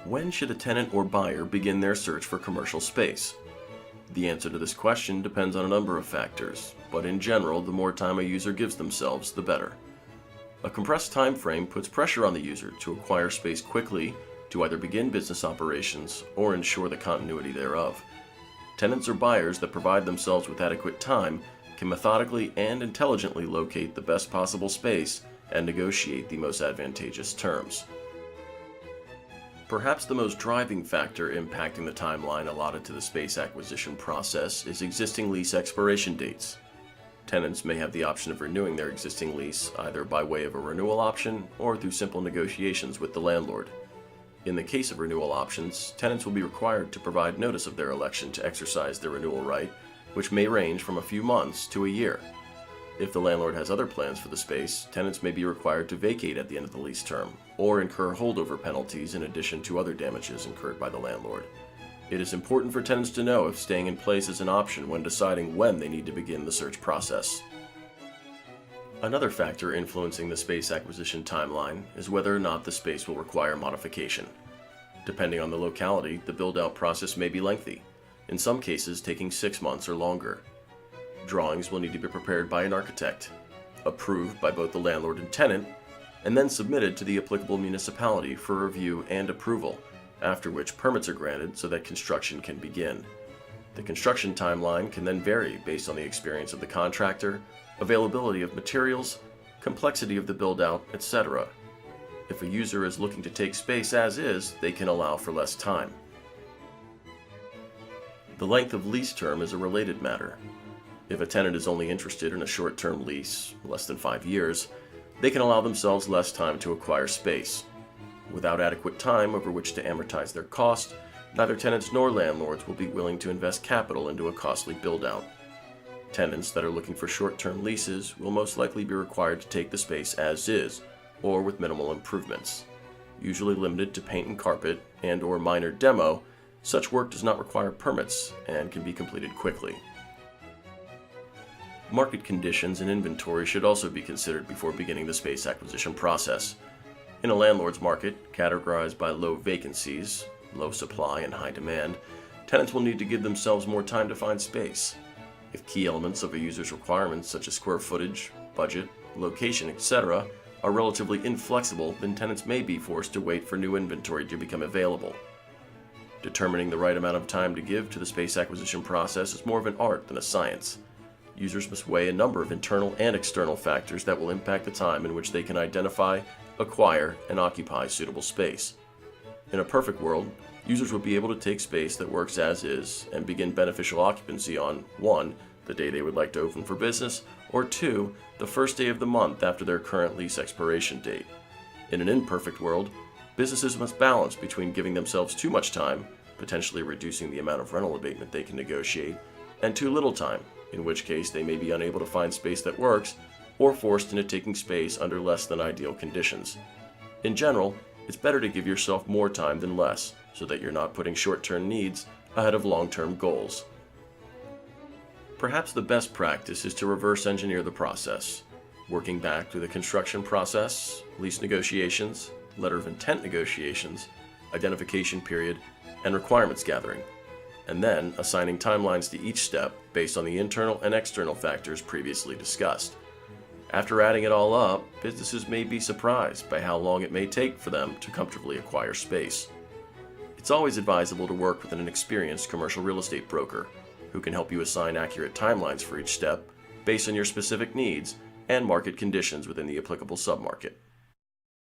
When should a tenant or buyer begin their search for commercial space? The answer to this question depends on a number of factors, but in general, the more time a user gives themselves, the better. A compressed time frame puts pressure on the user to acquire space quickly to either begin business operations or ensure the continuity thereof. Tenants or buyers that provide themselves with adequate time can methodically and intelligently locate the best possible space and negotiate the most advantageous terms. Perhaps the most driving factor impacting the timeline allotted to the space acquisition process is existing lease expiration dates. Tenants may have the option of renewing their existing lease either by way of a renewal option or through simple negotiations with the landlord. In the case of renewal options, tenants will be required to provide notice of their election to exercise their renewal right, which may range from a few months to a year. If the landlord has other plans for the space, tenants may be required to vacate at the end of the lease term, or incur holdover penalties in addition to other damages incurred by the landlord. It is important for tenants to know if staying in place is an option when deciding when they need to begin the search process. Another factor influencing the space acquisition timeline is whether or not the space will require modification. Depending on the locality, the build-out process may be lengthy, in some cases taking 6 months or longer. Drawings will need to be prepared by an architect, approved by both the landlord and tenant, and then submitted to the applicable municipality for review and approval, after which permits are granted so that construction can begin. The construction timeline can then vary based on the experience of the contractor, availability of materials, complexity of the build-out, etc. If a user is looking to take space as is, they can allow for less time. The length of lease term is a related matter. If a tenant is only interested in a short-term lease, less than 5 years, they can allow themselves less time to acquire space. Without adequate time over which to amortize their cost, neither tenants nor landlords will be willing to invest capital into a costly build-out. Tenants that are looking for short-term leases will most likely be required to take the space as is, or with minimal improvements. Usually limited to paint and carpet and/or minor demo, such work does not require permits and can be completed quickly. Market conditions and inventory should also be considered before beginning the space acquisition process. In a landlord's market, categorized by low vacancies, low supply, and high demand, tenants will need to give themselves more time to find space. If key elements of a user's requirements such as square footage, budget, location, etc. are relatively inflexible, then tenants may be forced to wait for new inventory to become available. Determining the right amount of time to give to the space acquisition process is more of an art than a science. Users must weigh a number of internal and external factors that will impact the time in which they can identify, acquire, and occupy suitable space. In a perfect world, users will be able to take space that works as is and begin beneficial occupancy on 1. The day they would like to open for business, or 2. The first day of the month after their current lease expiration date. In an imperfect world, businesses must balance between giving themselves too much time, potentially reducing the amount of rental abatement they can negotiate, and too little time, in which case they may be unable to find space that works, or forced into taking space under less than ideal conditions. In general, it's better to give yourself more time than less, so that you're not putting short-term needs ahead of long-term goals. Perhaps the best practice is to reverse engineer the process, working back through the construction process, lease negotiations, letter of intent negotiations, identification period, and requirements gathering, and then assigning timelines to each step based on the internal and external factors previously discussed. After adding it all up, businesses may be surprised by how long it may take for them to comfortably acquire space. It's always advisable to work with an experienced commercial real estate broker who can help you assign accurate timelines for each step based on your specific needs and market conditions within the applicable submarket.